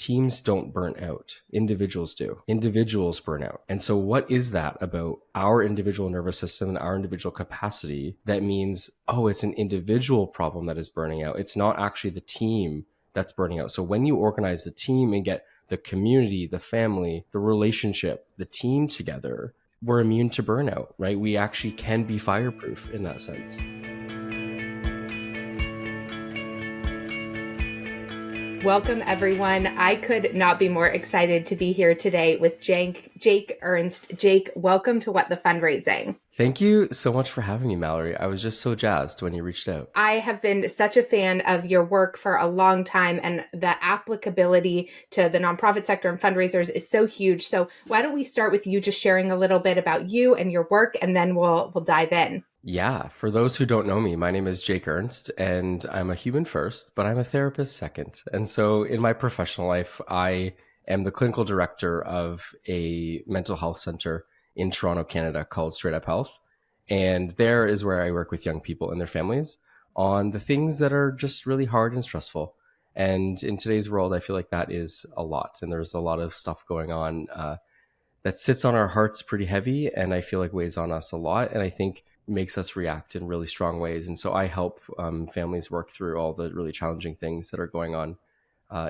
teams don't burn out. Individuals do. Individuals burn out. And so what is that about our individual nervous system and our individual capacity that means, oh, it's an individual problem that is burning out. It's not actually the team that's burning out. So when you organize the team and get the community, the family, the relationship, the team together, we're immune to burnout, right? We actually can be fireproof in that sense. Welcome, everyone. I could not be more excited to be here today with Jake Ernst. Jake, welcome to What the Fundraising. Thank you so much for having me, Mallory. I was just so jazzed when you reached out. I have been such a fan of your work for a long time, and the applicability to the nonprofit sector and fundraisers is so huge. So why don't we start with you just sharing a little bit about you and your work, and then we'll dive in. Yeah, for those who don't know me, my name is Jake Ernst, and I'm a human first, but I'm a therapist second. And so in my professional life, I am the clinical director of a mental health center in Toronto, Canada called Straight Up Health. And there is where I work with young people and their families on the things that are just really hard and stressful. And in today's world, I feel like that is a lot. And there's a lot of stuff going on that sits on our hearts pretty heavy, and I feel like weighs on us a lot. And I think makes us react in really strong ways. And so I help families work through all the really challenging things that are going on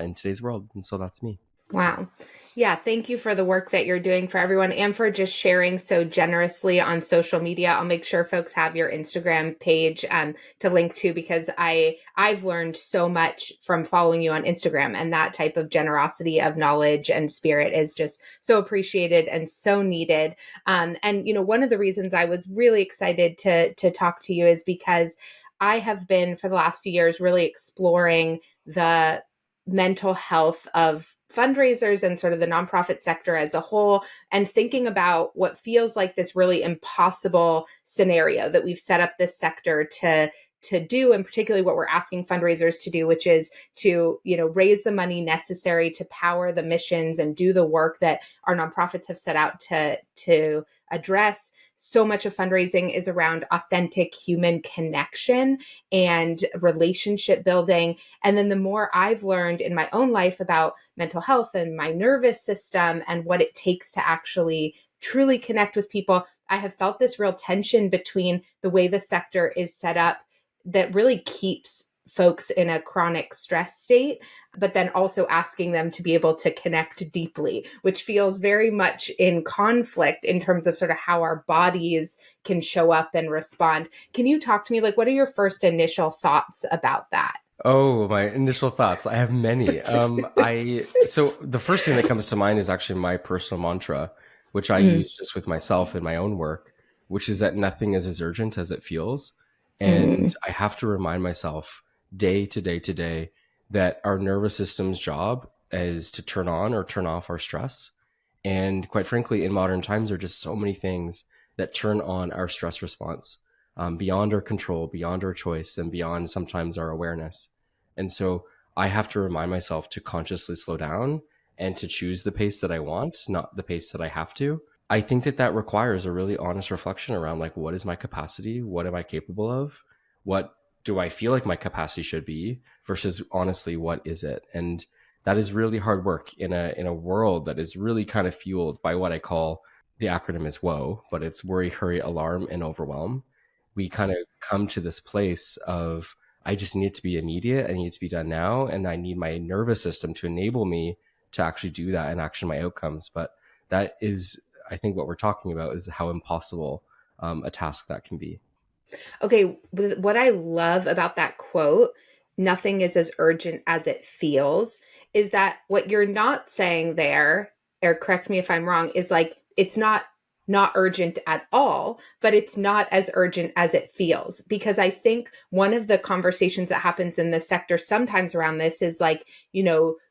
in today's world. And so that's me. Wow. Yeah. Thank you for the work that you're doing for everyone and for just sharing so generously on social media. I'll make sure folks have your Instagram page to link to, because I've learned so much from following you on Instagram, and that type of generosity of knowledge and spirit is just so appreciated and so needed. And, one of the reasons I was really excited to talk to you is because I have been for the last few years really exploring the mental health of fundraisers and sort of the nonprofit sector as a whole, and thinking about what feels like this really impossible scenario that we've set up this sector to do, and particularly what we're asking fundraisers to do, which is to, raise the money necessary to power the missions and do the work that our nonprofits have set out to address. So much of fundraising is around authentic human connection and relationship building. And then the more I've learned in my own life about mental health and my nervous system and what it takes to actually truly connect with people, I have felt this real tension between the way the sector is set up that really keeps folks in a chronic stress state, but then also asking them to be able to connect deeply, which feels very much in conflict in terms of sort of how our bodies can show up and respond. Can you talk to me, what are your first initial thoughts about that? Oh, my initial thoughts. I have many. So the first thing that comes to mind is actually my personal mantra, which I use just with myself in my own work, which is that nothing is as urgent as it feels. And I have to remind myself day to day that our nervous system's job is to turn on or turn off our stress. And quite frankly, in modern times, there are just so many things that turn on our stress response beyond our control, beyond our choice, and beyond sometimes our awareness. And so I have to remind myself to consciously slow down and to choose the pace that I want, not the pace that I have to. I think that requires a really honest reflection around what is my capacity? What am I capable of? What do I feel like my capacity should be versus honestly, what is it? And that is really hard work in a world that is really kind of fueled by what I call, the acronym is WHOA, but it's worry, hurry, alarm, and overwhelm. We kind of come to this place of, I just need it to be immediate. I need it to be done now. And I need my nervous system to enable me to actually do that and action my outcomes. But that is, I think what we're talking about is how impossible a task that can be. Okay. What I love about that quote, nothing is as urgent as it feels, is that what you're not saying there, or correct me if I'm wrong, is it's not urgent at all, but it's not as urgent as it feels. Because I think one of the conversations that happens in the sector sometimes around this is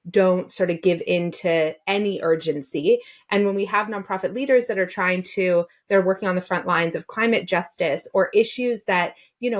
don't sort of give in to any urgency. And when we have nonprofit leaders that are they're working on the front lines of climate justice or issues that,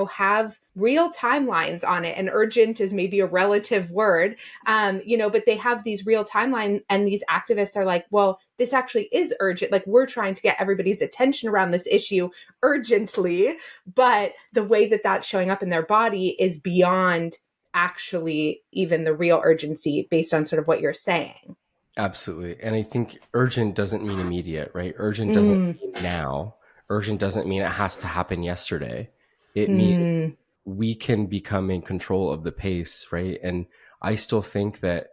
have real timelines on it, and urgent is maybe a relative word, but they have these real timeline, and these activists are like, well, this actually is urgent. We're trying to get everybody's attention around this issue urgently, but the way that that's showing up in their body is beyond actually even the real urgency based on sort of what you're saying. Absolutely. And I think urgent doesn't mean immediate, right? Urgent doesn't Mm, mean now. Urgent doesn't mean it has to happen yesterday. It means mm, we can become in control of the pace, right? And I still think that,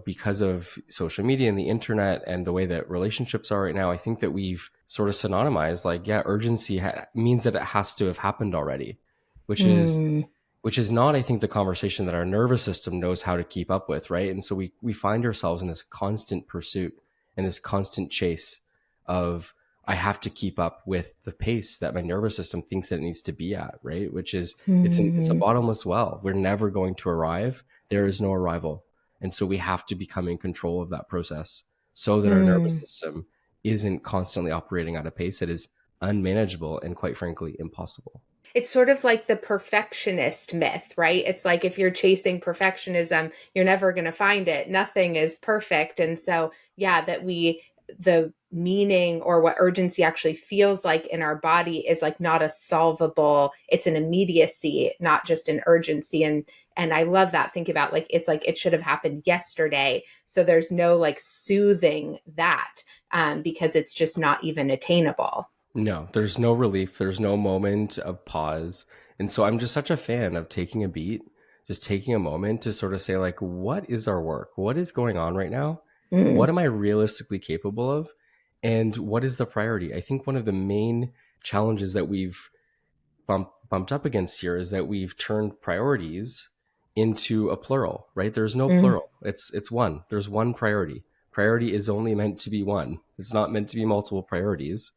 because of social media and the internet and the way that relationships are right now, I think that we've sort of synonymized like, yeah, urgency means that it has to have happened already, which is mm, which is not, I think, the conversation that our nervous system knows how to keep up with, right? And so we find ourselves in this constant pursuit and this constant chase of, I have to keep up with the pace that my nervous system thinks that it needs to be at, right? Which is, it's a mm, bottomless well. We're never going to arrive. There is no arrival. And so we have to become in control of that process so that our nervous mm. system isn't constantly operating at a pace that is unmanageable and, quite frankly, impossible. It's sort of like the perfectionist myth, right? It's like if you're chasing perfectionism, you're never going to find it. Nothing is perfect. And so, yeah, the meaning or what urgency actually feels like in our body is like not a solvable, it's an immediacy, not just an urgency. And I love that. Think about it's like it should have happened yesterday. So there's no like soothing that because it's just not even attainable. No, there's no relief. There's no moment of pause. And so I'm just such a fan of taking a beat, just taking a moment to sort of say, like, what is our work? What is going on right now? What Mm, am I realistically capable of? And what is the priority? I think one of the main challenges that we've bumped up against here is that we've turned priorities into a plural, right? There's no mm, plural. It's one. There's one priority. Priority is only meant to be one. It's not meant to be multiple priorities.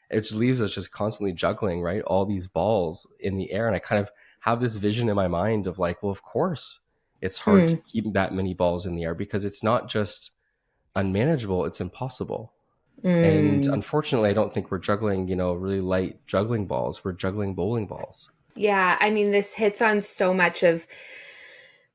It just leaves us just constantly juggling, right? All these balls in the air. And I kind of have this vision in my mind of like, well, of course it's hard to mm, keep that many balls in the air because it's not just unmanageable, it's impossible. And mm. unfortunately, I don't think we're juggling, really light juggling balls. We're juggling bowling balls. Yeah, I mean, this hits on so much of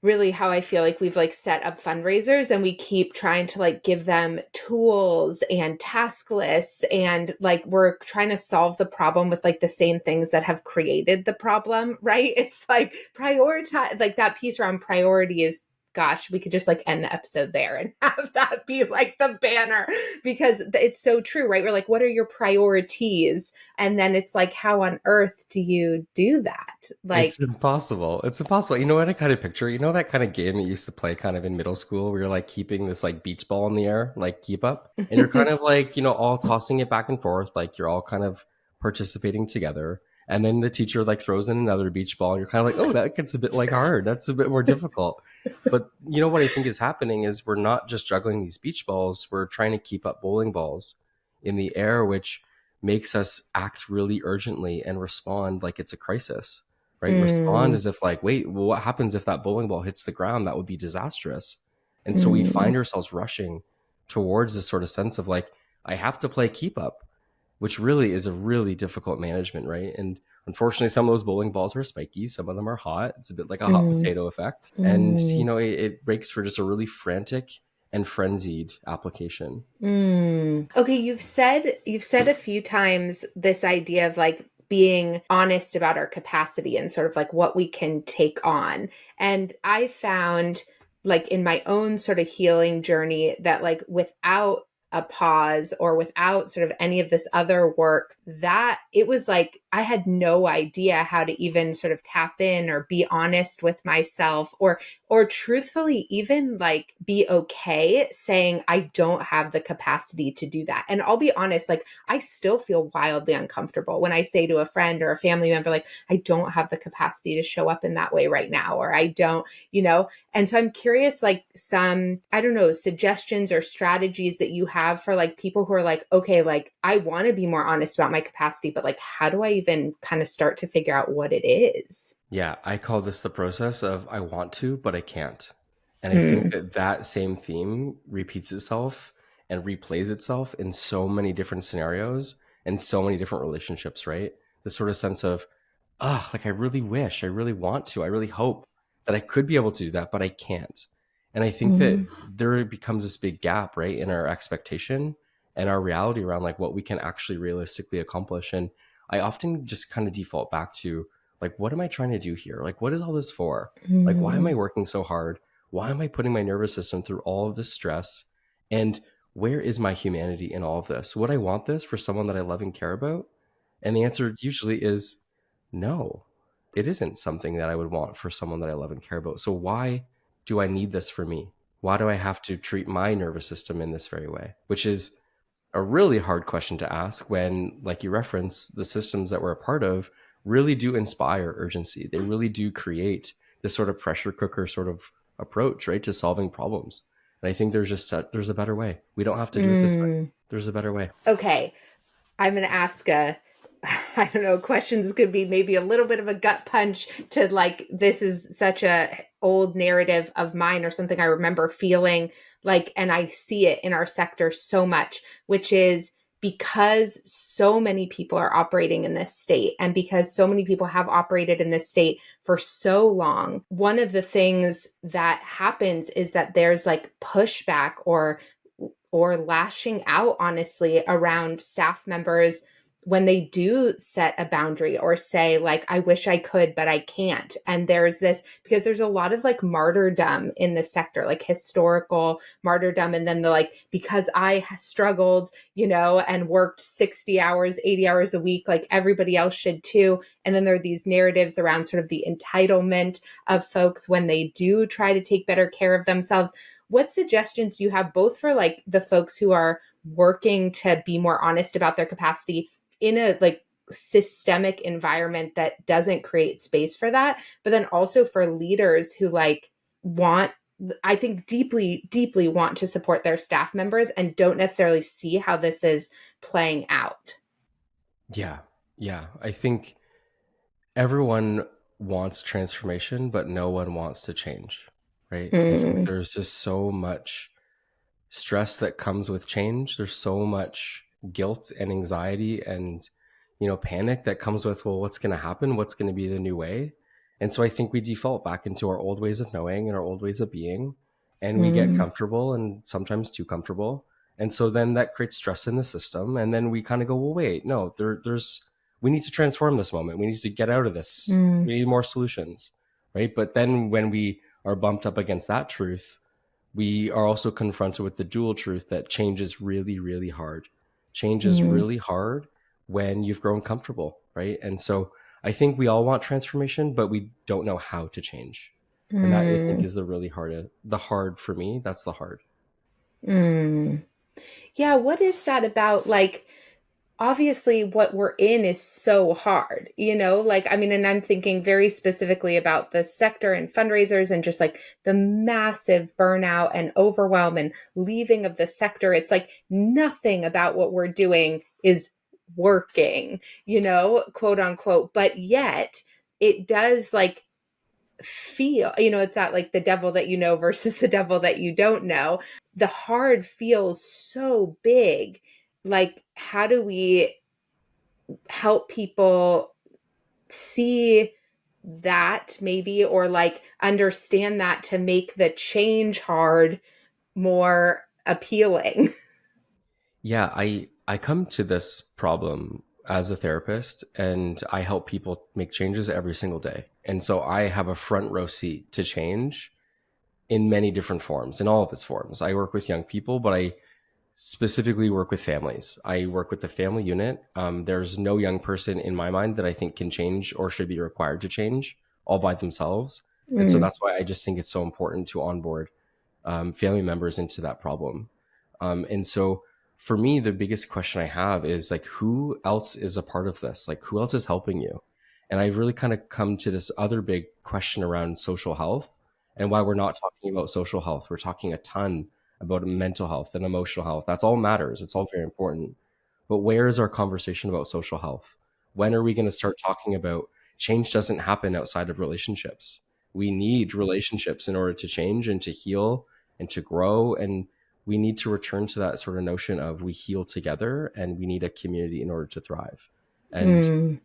really how I feel like we've like set up fundraisers and we keep trying to like give them tools and task lists and like we're trying to solve the problem with like the same things that have created the problem, right? It's like prioritize like that piece around priority is gosh, we could just like end the episode there and have that be like the banner because it's so true, right? We're like, what are your priorities? And then it's like, how on earth do you do that? It's Like, impossible. It's impossible. You know what I kind of picture? You know that kind of game that you used to play kind of in middle school where you're like keeping this like beach ball in the air, like keep up, and you're kind of like, all tossing it back and forth, like you're all kind of participating together. And then the teacher like throws in another beach ball and you're kind of like, oh, that gets a bit like hard. That's a bit more difficult. But you know what I think is happening is we're not just juggling these beach balls, we're trying to keep up bowling balls in the air, which makes us act really urgently and respond like it's a crisis, right? Respond mm, as if like, wait, well, what happens if that bowling ball hits the ground? That would be disastrous. And so we mm. find ourselves rushing towards this sort of sense of like, I have to play keep up, which really is a really difficult management, right? And unfortunately, some of those bowling balls are spiky, some of them are hot. It's a bit like a hot Mm, potato effect. And, mm, it breaks for just a really frantic and frenzied application. mm. Okay, you've said a few times this idea of like being honest about our capacity and sort of like what we can take on. And I found like in my own sort of healing journey that like without a pause or without sort of any of this other work that it was like I had no idea how to even sort of tap in or be honest with myself or truthfully even like be okay saying I don't have the capacity to do that. And I'll be honest, like I still feel wildly uncomfortable when I say to a friend or a family member, like, I don't have the capacity to show up in that way right now, or I don't, you know? And so I'm curious, like some, I don't know, suggestions or strategies that you have for like people who are like, okay, like I want to be more honest about my capacity, but like, how do I even kind of start to figure out what it is? Yeah, I call this the process of I want to, but I can't. And I think Hmm. that that same theme repeats itself and replays itself in so many different scenarios and so many different relationships, right? The sort of sense of, like I really wish, I really want to, I really hope that I could be able to do that, but I can't. And I think that Mm, there becomes this big gap, right, in our expectation and our reality around like what we can actually realistically accomplish. And I often just kind of default back to, Like, what am I trying to do here? Like, what is all this for? Like, why am I Mm. working so hard? Why am I putting my nervous system through all of this stress? And where is my humanity in all of this? Would I want this for someone that I love and care about? And the answer usually is no, it isn't something that I would want for someone that I love and care about. So why do I need this for me? Why do I have to treat my nervous system in this very way? Which is a really hard question to ask when, like you reference, the systems that we're a part of really do inspire urgency. They really do create this sort of pressure cooker sort of approach, right, to solving problems. And I think there's a better way. We don't have to do it this way. Mm. There's a better way. Okay. I'm going to ask I don't know, a question that's going to be maybe a little bit of a gut punch to like, this is such a old narrative of mine or something I remember feeling like, and I see it in our sector so much, which is because so many people are operating in this state and because so many people have operated in this state for so long, one of the things that happens is that there's like pushback or lashing out, honestly, around staff members when they do set a boundary or say, like, I wish I could, but I can't. And there's this, because there's a lot of like martyrdom in the sector, like historical martyrdom. And then the like, because I struggled, and worked 60 hours, 80 hours a week, like everybody else should too. And then there are these narratives around sort of the entitlement of folks when they do try to take better care of themselves. What suggestions do you have both for like the folks who are working to be more honest about their capacity in a like systemic environment that doesn't create space for that, but then also for leaders who like want, I think deeply, deeply want to support their staff members and don't necessarily see how this is playing out? Yeah. Yeah. I think everyone wants transformation, but no one wants to change, right? I think Mm. there's just so much stress that comes with change. There's so much guilt and anxiety and, panic that comes with, well, what's going to happen? What's going to be the new way? And so I think we default back into our old ways of knowing and our old ways of being, and we get Mm. comfortable and sometimes too comfortable. And so then that creates stress in the system. And then we kind of go, well, wait, no, we need to transform this moment. We need to get out of this. Mm. We need more solutions, right? But then when we are bumped up against that truth, we are also confronted with the dual truth that change is really, really hard. Change is Mm. really hard when you've grown comfortable, right? And so I think we all want transformation, but we don't know how to change. And that I think Mm. is the hard for me. That's the hard. Mm. Yeah, what is that about? Like, obviously what we're in is so hard, like, I mean, and I'm thinking very specifically about the sector and fundraisers and just like the massive burnout and overwhelm and leaving of the sector. It's like nothing about what we're doing is working, quote unquote, but yet it does like feel, it's not like the devil that you know versus the devil that you don't know. The hard feels so big. Like, how do we help people see that maybe, or like understand that to make the change hard more appealing? Yeah, I come to this problem as a therapist and I help people make changes every single day. And so I have a front row seat to change in many different forms, in all of its forms. I work with young people, but I specifically work with families. I work with the family unit. There's no young person in my mind that I think can change or should be required to change all by themselves. And so Mm. that's why I just think it's so important to onboard family members into that problem. And so for me, the biggest question I have is like, who else is a part of this? Like, who else is helping you? And I've really kind of come to this other big question around social health and why we're not talking about social health. We're talking a ton about mental health and emotional health. That's all matters. It's all very important. But where is our conversation about social health? When are we going to start talking about change doesn't happen outside of relationships? We need relationships in order to change and to heal and to grow. And we need to return to that sort of notion of we heal together and we need a community in order to thrive. And Mm.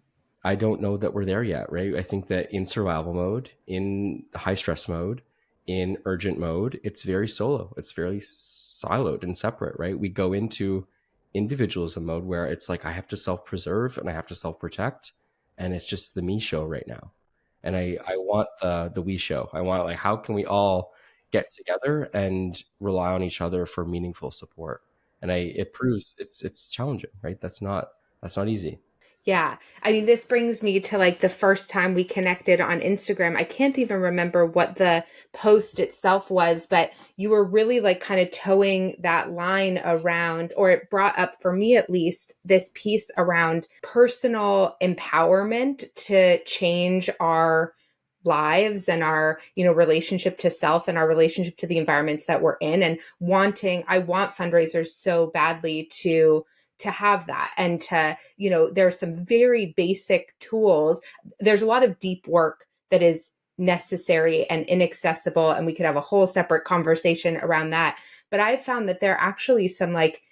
I don't know that we're there yet, right? I think that in survival mode, in high stress mode, in urgent mode, it's very solo. It's very siloed and separate, right? We go into individualism mode where it's like I have to self preserve and I have to self protect and it's just the me show right now. And I want the we show. I want, like, how can we all get together and rely on each other for meaningful support? And it proves it's challenging, right? That's not easy. Yeah. I mean, this brings me to like the first time we connected on Instagram. I can't even remember what the post itself was, but you were really like kind of towing that line around, or it brought up for me at least, this piece around personal empowerment to change our lives and our, relationship to self and our relationship to the environments that we're in, and I want fundraisers so badly to have that, and to, there's some very basic tools. There's a lot of deep work that is necessary and inaccessible, and we could have a whole separate conversation around that. But I found that there are actually some like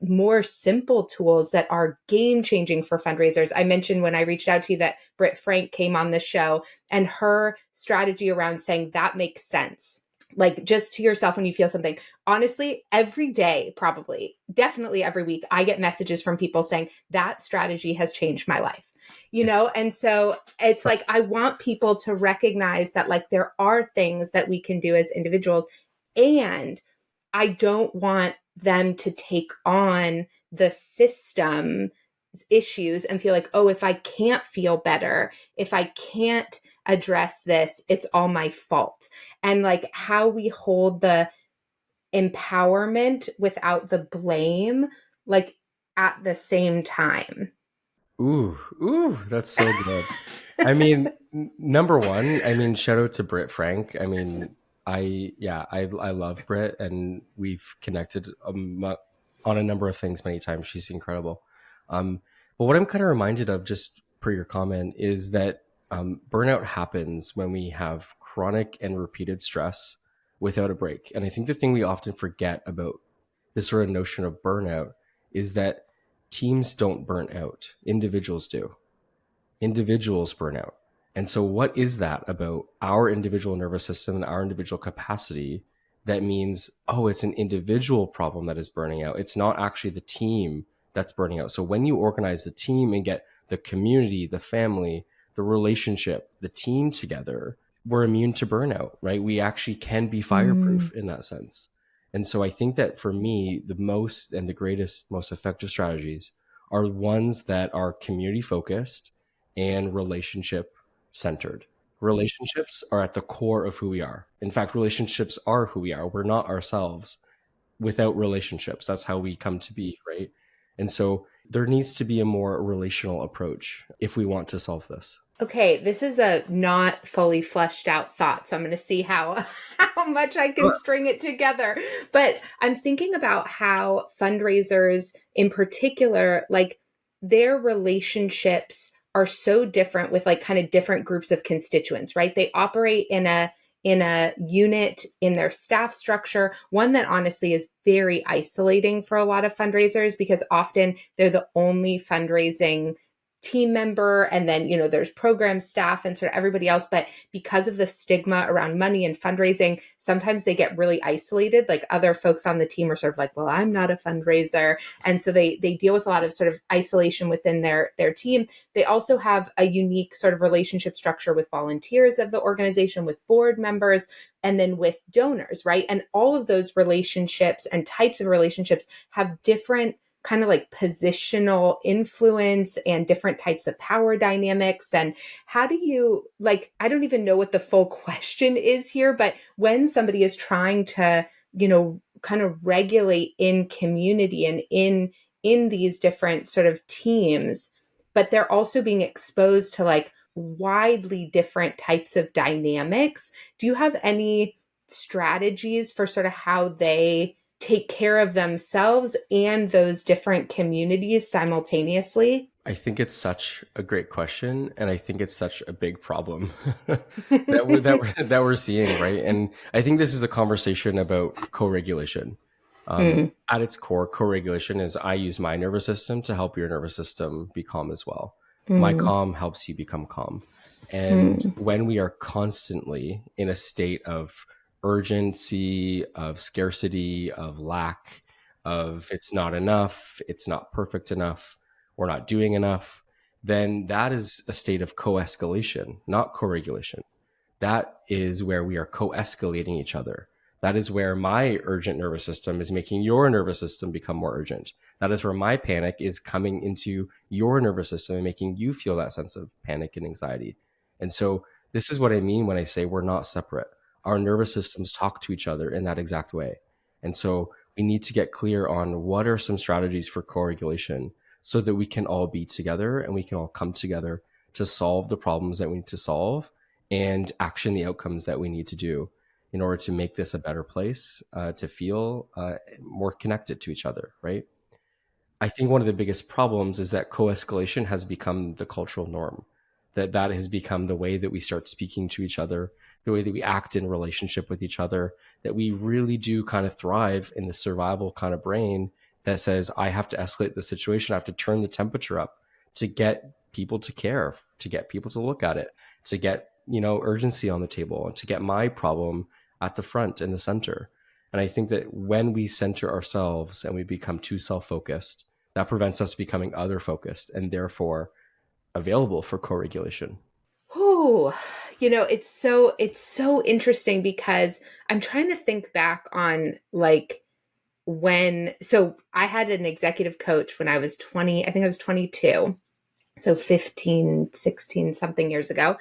more simple tools that are game changing for fundraisers. I mentioned when I reached out to you that Britt Frank came on the show, and her strategy around saying that makes sense. Like, just to yourself when you feel something. Honestly, every day, probably, definitely every week, I get messages from people saying that strategy has changed my life. It's And so it's like, I want people to recognize that like there are things that we can do as individuals, and I don't want them to take on the system issues and feel like, oh, if I can't feel better, if I can't address this, it's all my fault. And like how we hold the empowerment without the blame, like at the same time. ooh, that's so good. I mean, number one, I mean, shout out to Britt Frank. I mean, I love Britt, and we've connected on a number of things many times. She's incredible. But what I'm kind of reminded of, just per your comment, is that burnout happens when we have chronic and repeated stress without a break. And I think the thing we often forget about this sort of notion of burnout is that teams don't burn out, individuals do. Individuals burn out. And so, what is that about our individual nervous system and our individual capacity that means, oh, it's an individual problem that is burning out? It's not actually the team that's burning out. So, when you organize the team and get the community, the family, the relationship, the team together, we're immune to burnout, right? We actually can be fireproof in that sense. And so, I think that for me, the most and the greatest, most effective strategies are ones that are community focused and relationship centered. Relationships are at the core of who we are. In fact, relationships are who we are. We're not ourselves without relationships. That's how we come to be, right? And so there needs to be a more relational approach if we want to solve this. Okay, this is a not fully fleshed out thought, so I'm going to see how how much I can string it together. But I'm thinking about how fundraisers in particular, like their relationships are so different with like kind of different groups of constituents, right? They operate in a unit in their staff structure, one that honestly is very isolating for a lot of fundraisers, because often they're the only fundraising team member, and then there's program staff and sort of everybody else. But because of the stigma around money and fundraising, sometimes they get really isolated. Like other folks on the team are sort of like, well, I'm not a fundraiser, and so they deal with a lot of sort of isolation within their team. They also have a unique sort of relationship structure with volunteers of the organization, with board members, and then with donors, right? And all of those relationships and types of relationships have different kind of like positional influence and different types of power dynamics. And how do you, like, I don't even know what the full question is here, but when somebody is trying to, kind of regulate in community and in these different sort of teams, but they're also being exposed to like widely different types of dynamics, do you have any strategies for sort of how they take care of themselves and those different communities simultaneously? I think it's such a great question, and I think it's such a big problem that we're seeing, right? And I think this is a conversation about co-regulation. At its core, co-regulation is I use my nervous system to help your nervous system be calm as well. My calm helps you become calm. And when we are constantly in a state of urgency, of scarcity, of lack, of it's not enough, it's not perfect enough, we're not doing enough, then that is a state of co-escalation, not co-regulation. That is where we are co-escalating each other. That is where my urgent nervous system is making your nervous system become more urgent. That is where my panic is coming into your nervous system and making you feel that sense of panic and anxiety. And so this is what I mean when I say we're not separate. Our nervous systems talk to each other in that exact way. And so we need to get clear on what are some strategies for co-regulation so that we can all be together and we can all come together to solve the problems that we need to solve and action the outcomes that we need to do in order to make this a better place, to feel more connected to each other, right? I think one of the biggest problems is that co-escalation has become the cultural norm, that has become the way that we start speaking to each other, the way that we act in relationship with each other, that we really do kind of thrive in the survival kind of brain that says, I have to escalate the situation. I have to turn the temperature up to get people to care, to get people to look at it, to get, urgency on the table, and to get my problem at the front in the center. And I think that when we center ourselves and we become too self-focused, that prevents us becoming other-focused and therefore available for co-regulation. Oh, it's so interesting because I'm trying to think back on like so I had an executive coach when I was 20, I think I was 22. So 15, 16 something years ago.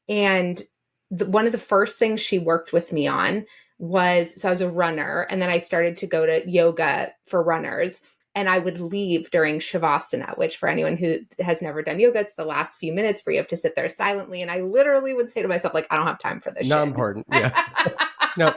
And one of the first things she worked with me on was, so I was a runner, and then I started to go to yoga for runners. And I would leave during Shavasana, which for anyone who has never done yoga, it's the last few minutes where you have to sit there silently. And I literally would say to myself, like, I don't have time for this Not shit. important. Yeah. No.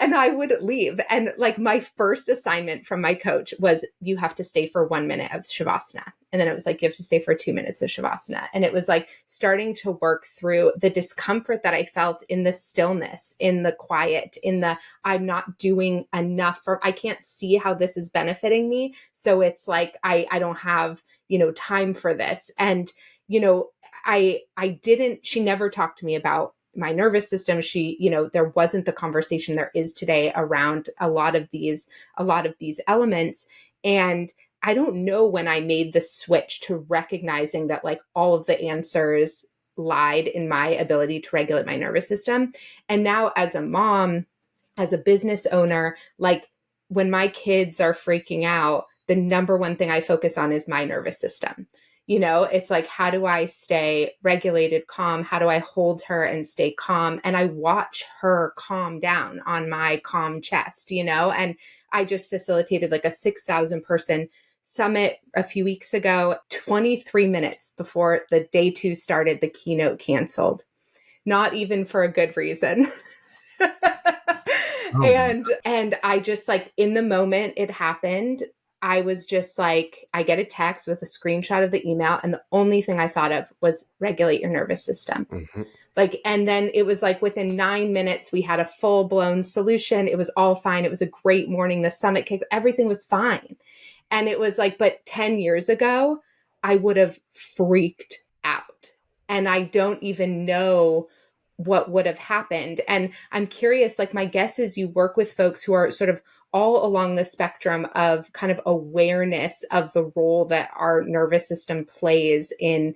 And I would leave. And like my first assignment from my coach was, you have to stay for 1 minute of Shavasana. And then it was like, you have to stay for 2 minutes of Shavasana. And it was like starting to work through the discomfort that I felt in the stillness, in the quiet, in the, I'm not doing enough I can't see how this is benefiting me. So it's like, I don't have, time for this. And, she never talked to me about my nervous system. There wasn't the conversation there is today around a lot of these elements. And I don't know when I made the switch to recognizing that like all of the answers lied in my ability to regulate my nervous system. And now as a mom, as a business owner, like when my kids are freaking out, the number one thing I focus on is my nervous system. It's like, how do I stay regulated, calm? How do I hold her and stay calm? And I watch her calm down on my calm chest, and I just facilitated like a 6,000 person summit a few weeks ago. 23 minutes before the day 2 started, the keynote canceled, not even for a good reason. And I just like, in the moment it happened, I was just like, I get a text with a screenshot of the email, and the only thing I thought of was regulate your nervous system. Mm-hmm. Like, and then it was like within 9 minutes, we had a full blown solution. It was all fine. It was a great morning. The summit kicked, everything was fine. And it was like, but 10 years ago, I would have freaked out. And I don't even know what would have happened. And I'm curious, like my guess is you work with folks who are sort of all along the spectrum of kind of awareness of the role that our nervous system plays in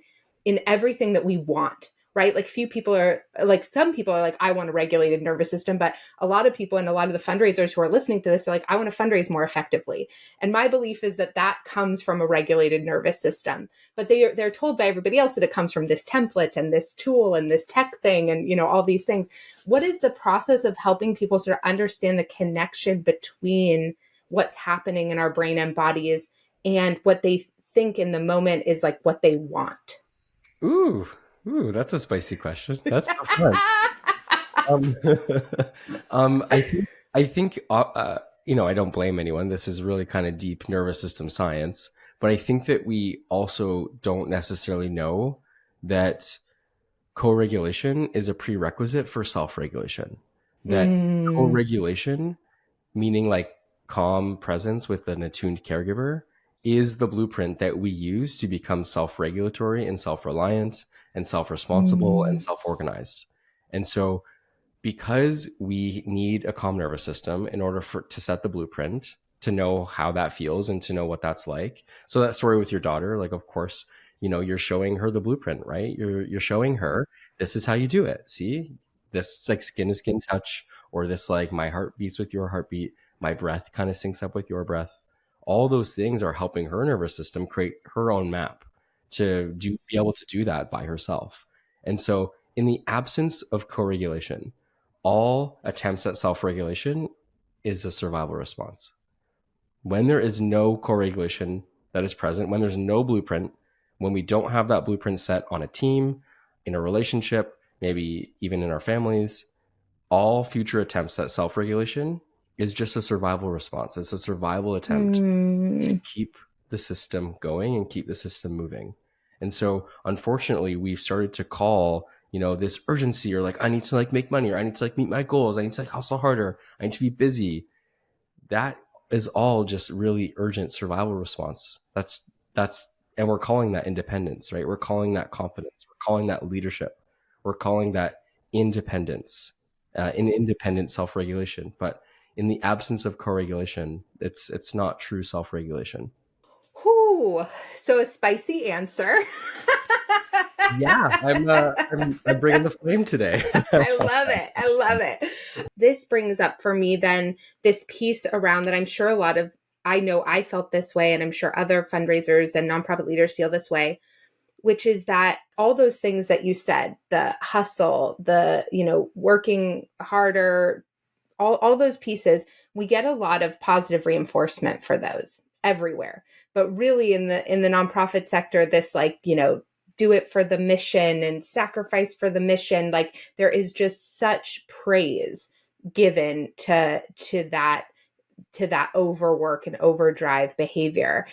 everything that we want, right? Like few people are like, some people are like, I want a regulated nervous system, but a lot of people and a lot of the fundraisers who are listening to this are like, I want to fundraise more effectively. And my belief is that that comes from a regulated nervous system, but they're told by everybody else that it comes from this template and this tool and this tech thing and, all these things. What is the process of helping people sort of understand the connection between what's happening in our brain and bodies and what they think in the moment is like what they want? Ooh, that's a spicy question. That's so fun. I think I don't blame anyone. This is really kind of deep nervous system science, but I think that we also don't necessarily know that co-regulation is a prerequisite for self-regulation. That co-regulation, meaning like calm presence with an attuned caregiver, is the blueprint that we use to become self-regulatory and self-reliant and self-responsible and self-organized. And so because we need a calm nervous system in order to set the blueprint, to know how that feels and to know what that's like. So that story with your daughter, like, of course, you're showing her the blueprint, right? You're showing her, this is how you do it. See, this like skin to skin touch, or this like my heart beats with your heartbeat, my breath kind of syncs up with your breath. All those things are helping her nervous system create her own map to be able to do that by herself. And so in the absence of co-regulation, all attempts at self-regulation is a survival response. When there is no co-regulation that is present, when there's no blueprint, when we don't have that blueprint set on a team, in a relationship, maybe even in our families, all future attempts at self-regulation is just a survival response. It's a survival attempt to keep the system going and keep the system moving. And so unfortunately, we've started to call, this urgency, or like, I need to like make money, or I need to like meet my goals. I need to like hustle harder. I need to be busy. That is all just really urgent survival response. And we're calling that independence, right? We're calling that confidence. We're calling that leadership. We're calling that independence, independent self-regulation. But in the absence of co-regulation, it's not true self-regulation. Whew. So a spicy answer. Yeah, I'm bringing the flame today. I love it. I love it. This brings up for me then this piece around that I'm sure I know I felt this way, and I'm sure other fundraisers and nonprofit leaders feel this way, which is that all those things that you said, the hustle, the, working harder, all those pieces, we get a lot of positive reinforcement for those everywhere. But really in the nonprofit sector, this like, do it for the mission and sacrifice for the mission. Like there is just such praise given to that overwork and overdrive behavior.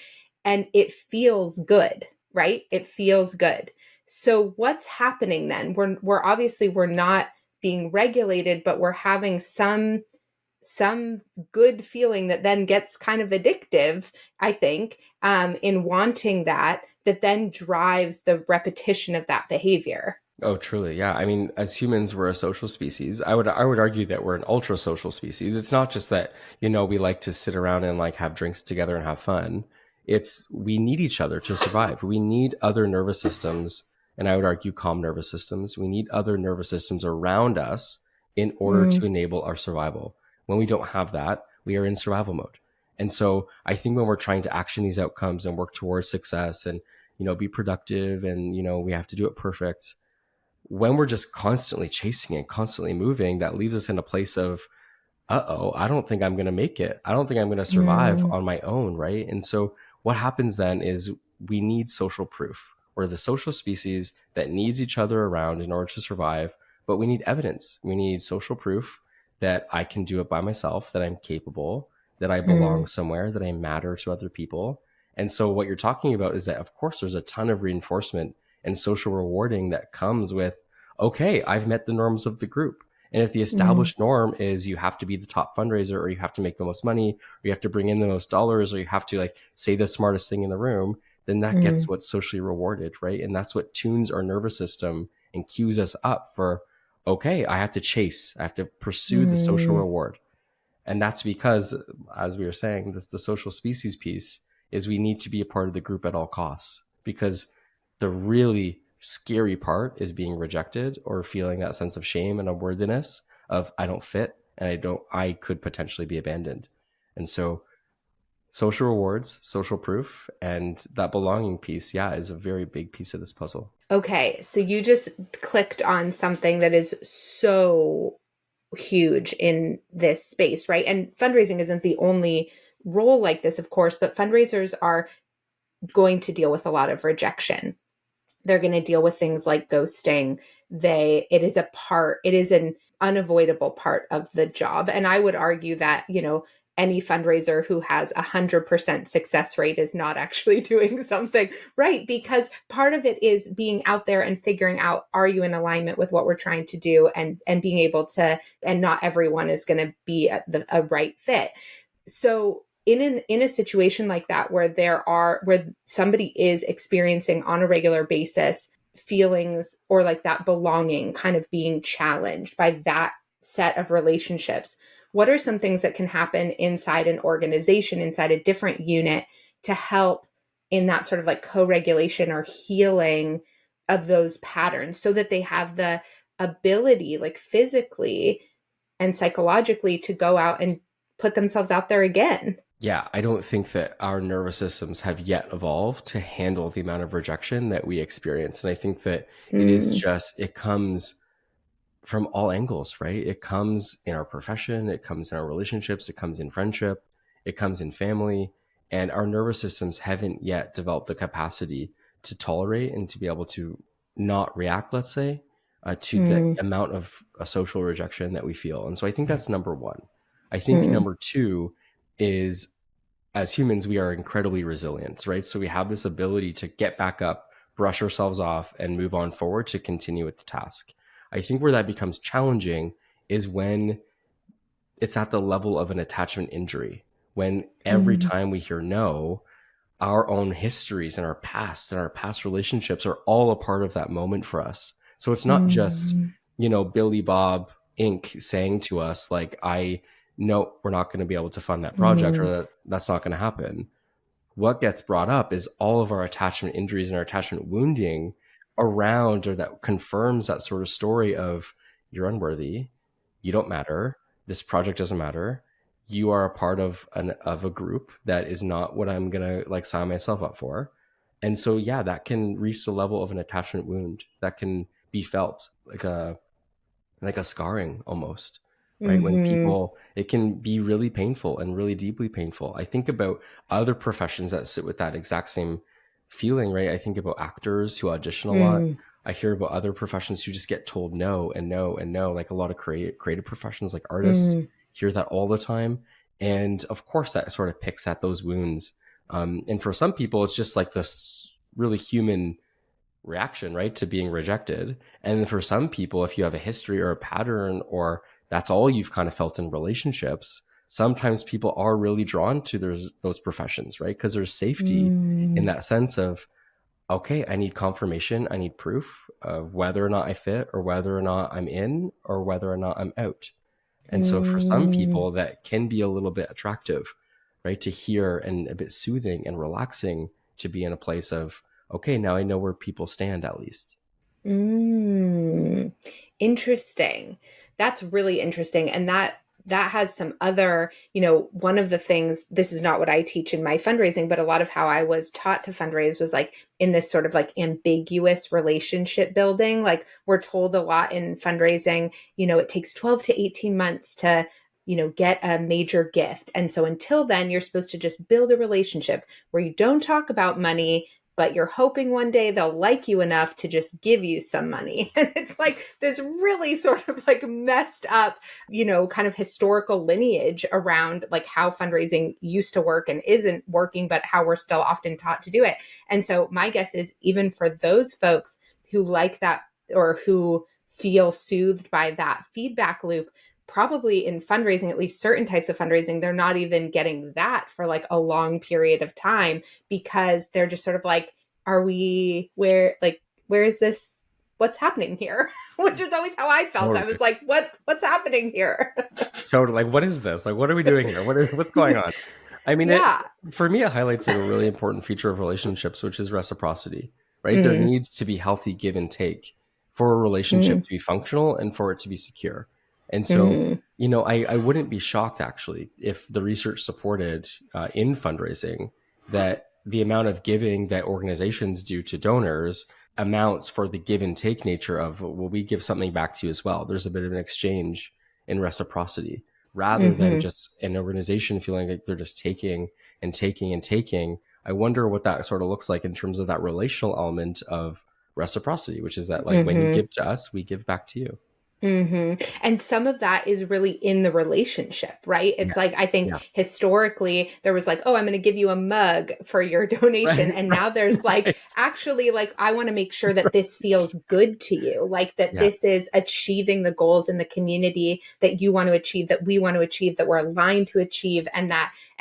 And it feels good, right? It feels good. So what's happening then? We're obviously we're not being regulated, but we're having some good feeling that then gets kind of addictive, I think, in wanting that then drives the repetition of that behavior. Oh, truly. Yeah. I mean, as humans, we're a social species. I would argue that we're an ultra social species. It's not just that, we like to sit around and like have drinks together and have fun. We need each other to survive. We need other nervous systems. And I would argue calm nervous systems. We need other nervous systems around us in order to enable our survival. When we don't have that, we are in survival mode. And so I think when we're trying to action these outcomes and work towards success and, be productive and, we have to do it perfect, when we're just constantly chasing and constantly moving, that leaves us in a place of, I don't think I'm going to make it. I don't think I'm going to survive on my own, right? And so what happens then is we need social proof. We're the social species that needs each other around in order to survive, but we need evidence. We need social proof that I can do it by myself, that I'm capable, that I belong somewhere, that I matter to other people. And so what you're talking about is that, of course, there's a ton of reinforcement and social rewarding that comes with, okay, I've met the norms of the group. And if the established norm is you have to be the top fundraiser, or you have to make the most money, or you have to bring in the most dollars, or you have to like say the smartest thing in the room, then that gets what's socially rewarded, right? And that's what tunes our nervous system and cues us up for, okay, I have to chase, I have to pursue the social reward. And that's because, as we were saying, the social species piece is we need to be a part of the group at all costs, because the really scary part is being rejected or feeling that sense of shame and unworthiness of I don't fit and I could potentially be abandoned. And so social rewards, social proof, and that belonging piece, is a very big piece of this puzzle. Okay, so you just clicked on something that is so huge in this space, right? And fundraising isn't the only role like this, of course, but fundraisers are going to deal with a lot of rejection. They're going to deal with things like ghosting. It is an unavoidable part of the job. And I would argue that, any fundraiser who has 100% success rate is not actually doing something right, because part of it is being out there and figuring out, are you in alignment with what we're trying to do, and being able to, and not everyone is going to be a right fit. So in a situation like that, where somebody is experiencing on a regular basis feelings or like that belonging kind of being challenged by that set of relationships, what are some things that can happen inside an organization, inside a different unit, to help in that sort of like co-regulation or healing of those patterns, so that they have the ability, like physically and psychologically, to go out and put themselves out there again. Yeah, I don't think that our nervous systems have yet evolved to handle the amount of rejection that we experience. And I think that Mm, it comes from all angles, right? It comes in our profession, it comes in our relationships, it comes in friendship, it comes in family. And our nervous systems haven't yet developed the capacity to tolerate and to be able to not react, let's say, to the mm, amount of social rejection that we feel. And so I think that's number one. I think mm, number two is, as humans, we are incredibly resilient, right? So we have this ability to get back up, brush ourselves off, and move on forward to continue with the task. I think where that becomes challenging is when it's at the level of an attachment injury, when every mm, time we hear no, our own histories and our past relationships are all a part of that moment for us. So it's not just, mm, Billy Bob Inc. saying to us, like, I know we're not going to be able to fund that project, or mm, that's not going to happen. What gets brought up is all of our attachment injuries and our attachment wounding around, or that confirms that sort of story of, you're unworthy, you don't matter, this project doesn't matter, you are a part of a group that is not what I'm gonna like sign myself up for. And so yeah, that can reach the level of an attachment wound that can be felt like a scarring almost, right? When mhm, people, it can be really painful and really deeply painful. I think about other professions that sit with that exact same feeling, right? I think about actors who audition a lot. mm, I hear about other professions who just get told no and no and no, like a lot of creative professions like artists mm, hear that all the time. And of course, that sort of picks at those wounds. And for some people, it's just like this really human reaction, right, to being rejected. And for some people, if you have a history or a pattern, or that's all you've kind of felt in relationships, sometimes people are really drawn to those professions, right? Because there's safety in mm, that sense of, okay, I need confirmation, I need proof of whether or not I fit, or whether or not I'm in, or whether or not I'm out. And so for some mm, people, that can be a little bit attractive, right? To hear, and a bit soothing and relaxing, to be in a place of, okay, now I know where people stand at least. mm. Interesting. That's really interesting. And that has some other, one of the things, this is not what I teach in my fundraising, but a lot of how I was taught to fundraise was like in this sort of like ambiguous relationship building. Like we're told a lot in fundraising, it takes 12 to 18 months to get a major gift. And so until then, you're supposed to just build a relationship where you don't talk about money, but you're hoping one day they'll like you enough to just give you some money. And it's like this really sort of like messed up, kind of historical lineage around like how fundraising used to work and isn't working, but how we're still often taught to do it. And so my guess is, even for those folks who like that, or who feel soothed by that feedback loop, probably in fundraising, at least certain types of fundraising, they're not even getting that for like a long period of time, because they're just sort of like, are we where is this, what's happening here? Which is always how I felt. I Totally. was like, what's happening here? Totally. Like, what is this? Like, what are we doing here? What's going on? I mean, Yeah. for me, it highlights like a really important feature of relationships, which is reciprocity, right? There Mm, needs to be healthy give and take for a relationship mm, to be functional and for it to be secure. And so, mm, I wouldn't be shocked actually if the research supported in fundraising that the amount of giving that organizations do to donors amounts for the give and take nature of, well, we give something back to you as well. There's a bit of an exchange in reciprocity, rather than mm-hmm, just an organization feeling like they're just taking and taking and taking. I wonder what that sort of looks like in terms of that relational element of reciprocity, which is that, like, when you mm-hmm. give to us, we give back to you. And some of that is really in the relationship, right? Yeah. It's like, I think Yeah. historically there was like, oh, I'm going to give you a mug for your donation. Right. And Right. now there's like, Right. actually, like, I want to make sure that this Right. feels good to you, like that Yeah. this is achieving the goals in the community that you want to achieve, that we want to achieve, that we're aligned to achieve. And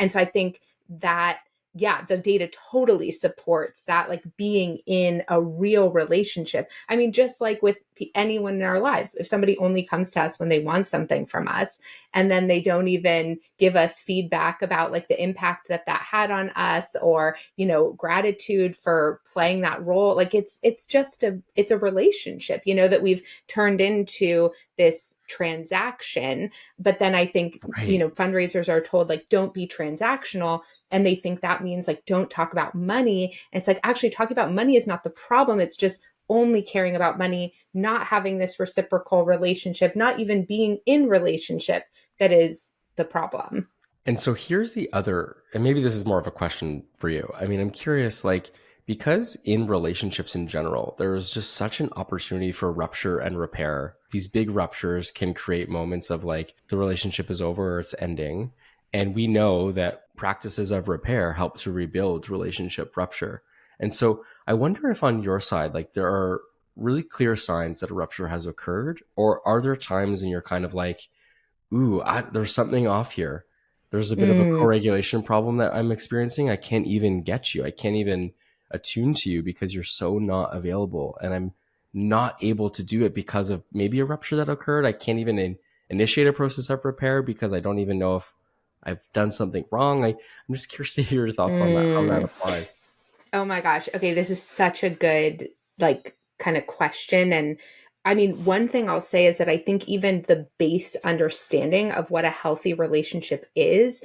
so I think that yeah, the data totally supports that, like being in a real relationship. I mean, just like with anyone in our lives, if somebody only comes to us when they want something from us, and then they don't even give us feedback about like the impact that that had on us, or, you know, gratitude for playing that role, like it's just it's a relationship, you know, that we've turned into this transaction. But then I think, you Right. know, fundraisers are told like, don't be transactional, and they think that means like don't talk about money. And it's like, actually talking about money is not the problem. It's just only caring about money, not having this reciprocal relationship, not even being in relationship, that is the problem. And so here's the other, and maybe this is more of a question for you. I mean, I'm curious, like, because in relationships in general, there is just such an opportunity for rupture and repair. These big ruptures can create moments of like the relationship is over or it's ending. And we know that practices of repair help to rebuild relationship rupture. And so I wonder if on your side, like, there are really clear signs that a rupture has occurred, or are there times when you're kind of like, ooh, there's something off here. There's a bit of a Mm, co-regulation problem that I'm experiencing. I can't even get you. I can't even attune to you because you're so not available. And I'm not able to do it because of maybe a rupture that occurred. I can't even initiate a process of repair because I don't even know if I've done something wrong. I'm just curious to hear your thoughts on that, how that mm. applies. Oh my gosh. Okay, this is such a good like kind of question. And I mean, one thing I'll say is that I think even the base understanding of what a healthy relationship is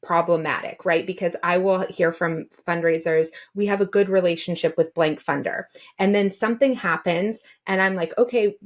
problematic, right? Because I will hear from fundraisers, we have a good relationship with blank funder. And then something happens and I'm like, okay,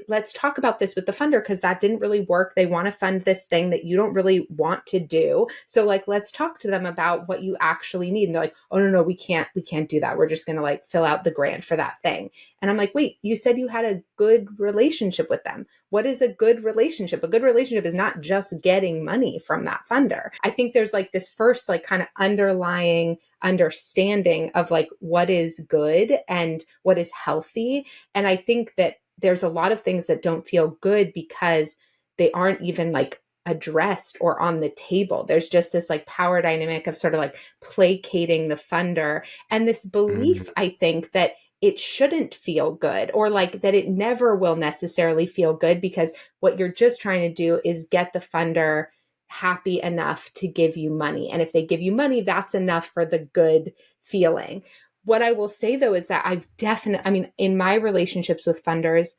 let's talk about this with the funder because that didn't really work. They want to fund this thing that you don't really want to do. So like, let's talk to them about what you actually need. And they're like, oh no, we can't do that. We're just going to like fill out the grant for that thing. And I'm like, wait, you said you had a good relationship with them. What is a good relationship? A good relationship is not just getting money from that funder. I think there's like this first like kind of underlying understanding of like what is good and what is healthy. And I think that there's a lot of things that don't feel good because they aren't even like addressed or on the table. There's just this like power dynamic of sort of like placating the funder, and this Mm, belief, I think, that it shouldn't feel good, or like that it never will necessarily feel good because what you're just trying to do is get the funder happy enough to give you money. And if they give you money, that's enough for the good feeling. What I will say though is that I've definitely, I mean, in my relationships with funders,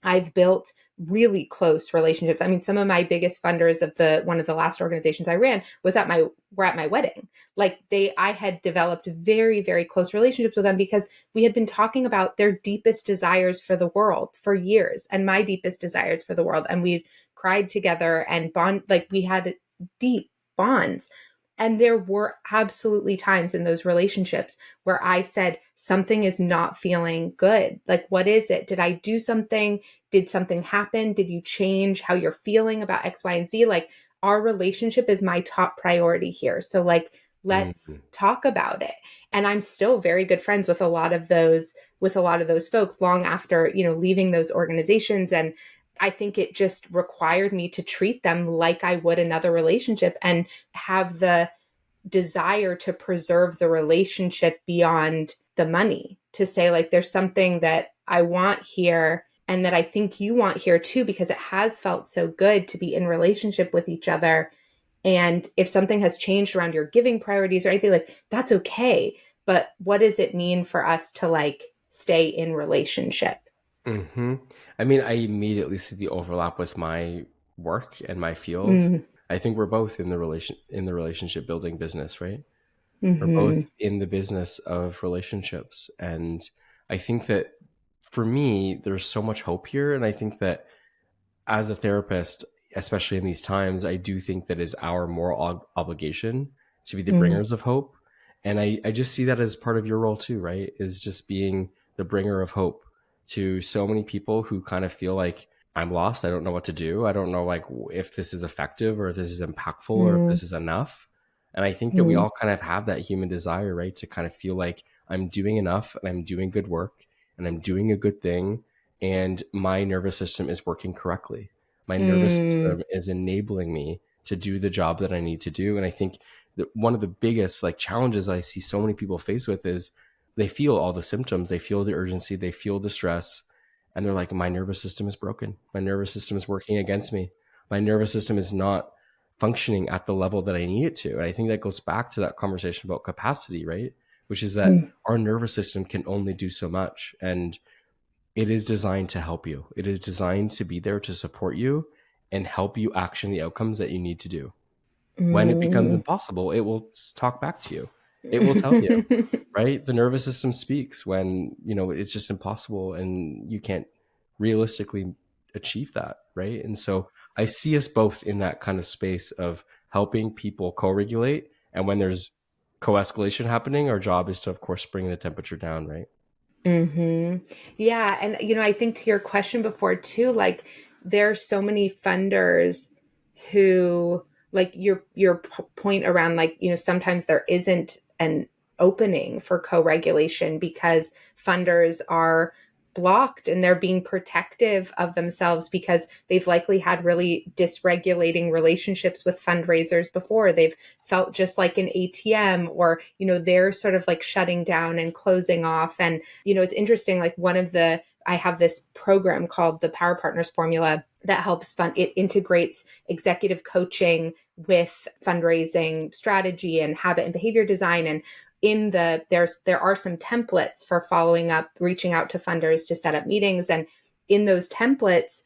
I've built really close relationships. I mean, some of my biggest funders of the one of the last organizations I ran was at my were at my wedding. Like I had developed very, very close relationships with them because we had been talking about their deepest desires for the world for years and my deepest desires for the world. And we cried together and bond, like we had deep bonds. And there were absolutely times in those relationships where I said, something is not feeling good. Like, what is it? Did I do something? Did something happen? Did you change how you're feeling about X, Y, and Z? Like, our relationship is my top priority here. So, like, let's mm, talk about it. And I'm still very good friends with a lot of those folks long after, you know, leaving those organizations. And I think it just required me to treat them like I would another relationship and have the desire to preserve the relationship beyond the money, to say like there's something that I want here and that I think you want here too, because it has felt so good to be in relationship with each other. And if something has changed around your giving priorities or anything, like that's okay, but what does it mean for us to like stay in relationship? hmm I mean, I immediately see the overlap with my work and my field. Mm, I think we're both in the relationship building business, right? We're both mm-hmm, in the business of relationships. And I think that for me, there's so much hope here. And I think that as a therapist, especially in these times, I do think that is our moral obligation to be the mm, bringers of hope. And I just see that as part of your role too, right? Is just being the bringer of hope to so many people who kind of feel like I'm lost. I don't know what to do. I don't know like if this is effective or if this is impactful or if mm, this is enough. And I think that we mm, all kind of have that human desire, right? To kind of feel like I'm doing enough and I'm doing good work and I'm doing a good thing and my nervous system is working correctly. My nervous mm, system is enabling me to do the job that I need to do. And I think that one of the biggest like challenges I see so many people face with is they feel all the symptoms, they feel the urgency, they feel the stress, and they're like, my nervous system is broken. My nervous system is working against me. My nervous system is not functioning at the level that I need it to. And I think that goes back to that conversation about capacity, right? Which is that our nervous system can only do so much. And it is designed to help you. It is designed to be there to support you and help you action the outcomes that you need to do. When it becomes impossible, it will talk back to you. It will tell you, right? The nervous system speaks when, it's just impossible and you can't realistically achieve that, right? And so I see us both in that kind of space of helping people co-regulate. And when there's co-escalation happening, our job is to, of course, bring the temperature down, right? Yeah. And, I think to your question before too, like there are so many funders who like your point around like, sometimes there isn't an opening for co-regulation because funders are blocked and they're being protective of themselves because they've likely had really dysregulating relationships with fundraisers before. They've felt just like an ATM or, they're sort of like shutting down and closing off. And, it's interesting, like I have this program called the Power Partners Formula that helps it integrates executive coaching with fundraising strategy and habit and behavior design. And there are some templates for following up, reaching out to funders to set up meetings. And in those templates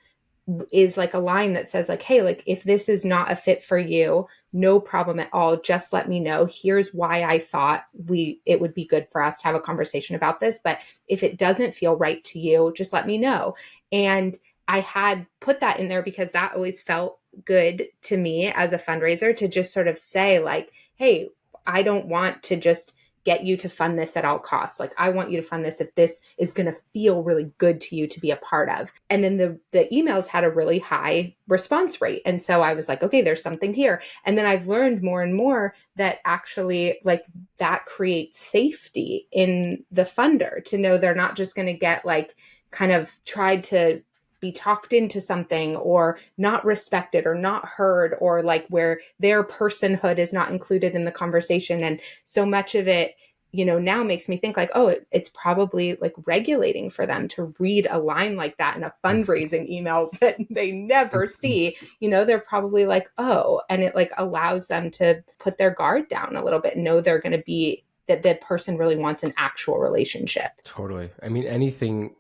is like a line that says like, hey, like if this is not a fit for you, no problem at all. Just let me know. Here's why I thought it would be good for us to have a conversation about this. But if it doesn't feel right to you, just let me know. And I had put that in there because that always felt good to me as a fundraiser to just sort of say like, hey, I don't want to just get you to fund this at all costs. Like I want you to fund this if this is going to feel really good to you to be a part of. And then the emails had a really high response rate. And so I was like, okay, there's something here. And then I've learned more and more that actually like that creates safety in the funder to know they're not just going to get like kind of tried to be talked into something or not respected or not heard or like where their personhood is not included in the conversation. And so much of it, now makes me think like, oh, it's probably like regulating for them to read a line like that in a fundraising email that they never see, they're probably like, oh, and it like allows them to put their guard down a little bit and know they're going to be that the person really wants an actual relationship. Totally. I mean, anytime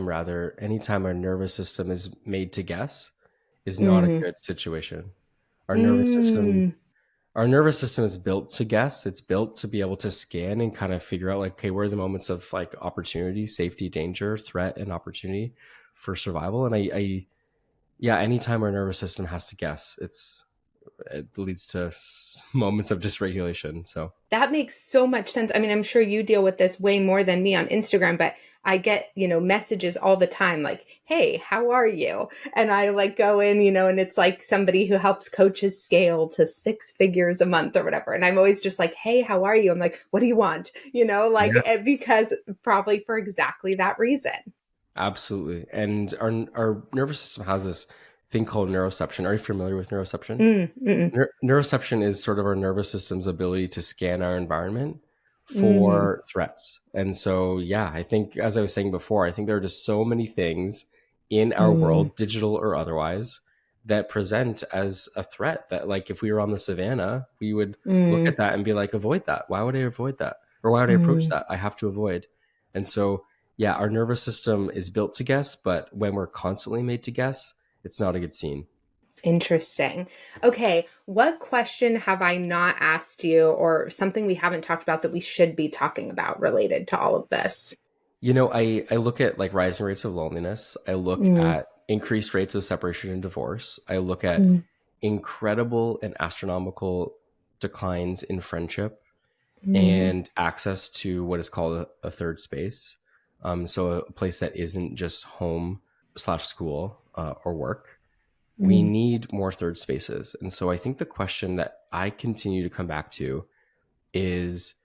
our nervous system is made to guess is not a good situation. Our nervous system is built to guess. It's built to be able to scan and kind of figure out like, okay, where are the moments of like opportunity, safety, danger, threat, and opportunity for survival. And anytime our nervous system has to guess, it leads to moments of dysregulation. So that makes so much sense. I mean, I'm sure you deal with this way more than me on Instagram, but I get, messages all the time like, hey, how are you? And I like go in, and it's like somebody who helps coaches scale to 6 figures a month or whatever. And I'm always just like, hey, how are you? I'm like, what do you want? Because probably for exactly that reason. Absolutely. And our nervous system has this thing called neuroception. Are you familiar with neuroception? Neuroception is sort of our nervous system's ability to scan our environment for threats. And so, I think, as I was saying before, I think there are just so many things in our world, digital or otherwise, that present as a threat that, like, if we were on the savannah, we would look at that and be like, avoid that. Why would I avoid that? Or why would I approach that? I have to avoid. And so, our nervous system is built to guess, but when we're constantly made to guess, it's not a good scene. Interesting. Okay. What question have I not asked you or something we haven't talked about that we should be talking about related to all of this? I look at like rising rates of loneliness. I look at increased rates of separation and divorce. I look at incredible and astronomical declines in friendship and access to what is called a third space. So a place that isn't just home/school or work. We need more third spaces. And so I think the question that I continue to come back to is,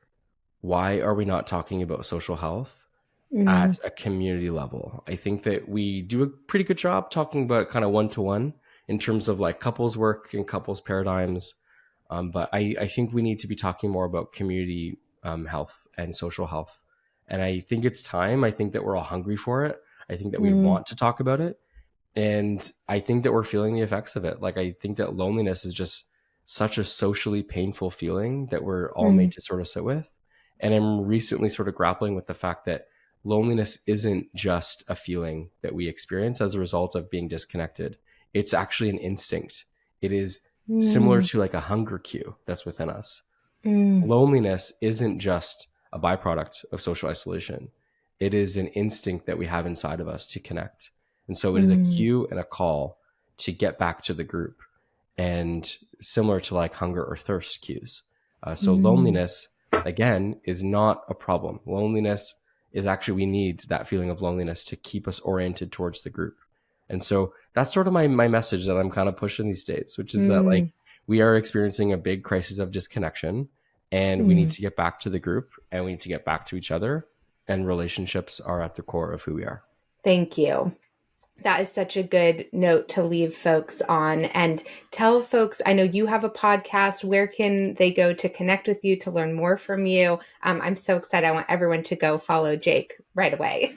why are we not talking about social health at a community level? I think that we do a pretty good job talking about kind of one-to-one in terms of like couples work and couples paradigms. But I think we need to be talking more about community health and social health. And I think it's time. I think that we're all hungry for it. I think that we want to talk about it. And I think that we're feeling the effects of it. Like, I think that loneliness is just such a socially painful feeling that we're all made to sort of sit with. And I'm recently sort of grappling with the fact that loneliness isn't just a feeling that we experience as a result of being disconnected. It's actually an instinct. It is similar to like a hunger cue that's within us. Loneliness isn't just a byproduct of social isolation. It is an instinct that we have inside of us to connect. And so it is a cue and a call to get back to the group, and similar to like hunger or thirst cues. So loneliness, again, is not a problem. Loneliness is actually, we need that feeling of loneliness to keep us oriented towards the group. And so that's sort of my message that I'm kind of pushing these days, which is that like we are experiencing a big crisis of disconnection, and we need to get back to the group, and we need to get back to each other, and relationships are at the core of who we are. Thank you. That is such a good note to leave folks on, and tell folks, I know you have a podcast. Where can they go to connect with you, to learn more from you? I'm so excited. I want everyone to go follow Jake right away.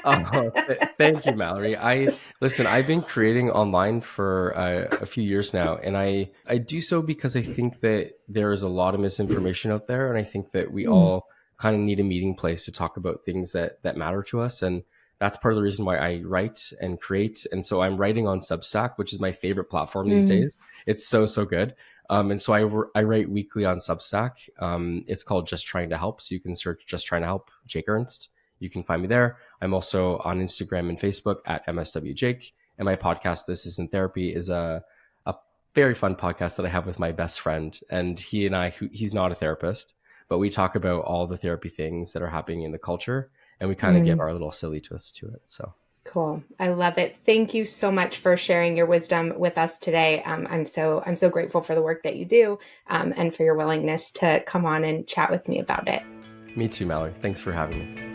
Oh, thank you, Mallory. I've been creating online for a few years now, and I do so because I think that there is a lot of misinformation out there, and I think that we all kind of need a meeting place to talk about things that matter to us. And that's part of the reason why I write and create. And so I'm writing on Substack, which is my favorite platform these days. It's so good. And so I write weekly on Substack. It's called Just Trying to Help. So you can search Just Trying to Help, Jake Ernst. You can find me there. I'm also on Instagram and Facebook at MSWJake. And my podcast, This Isn't Therapy, is a very fun podcast that I have with my best friend. And he and I, he's not a therapist, but we talk about all the therapy things that are happening in the culture, and we kind of give our little silly twist to it. So cool. I love it. Thank you so much for sharing your wisdom with us today. I'm so grateful for the work that you do, and for your willingness to come on and chat with me about it. Me too, Mallory. Thanks for having me.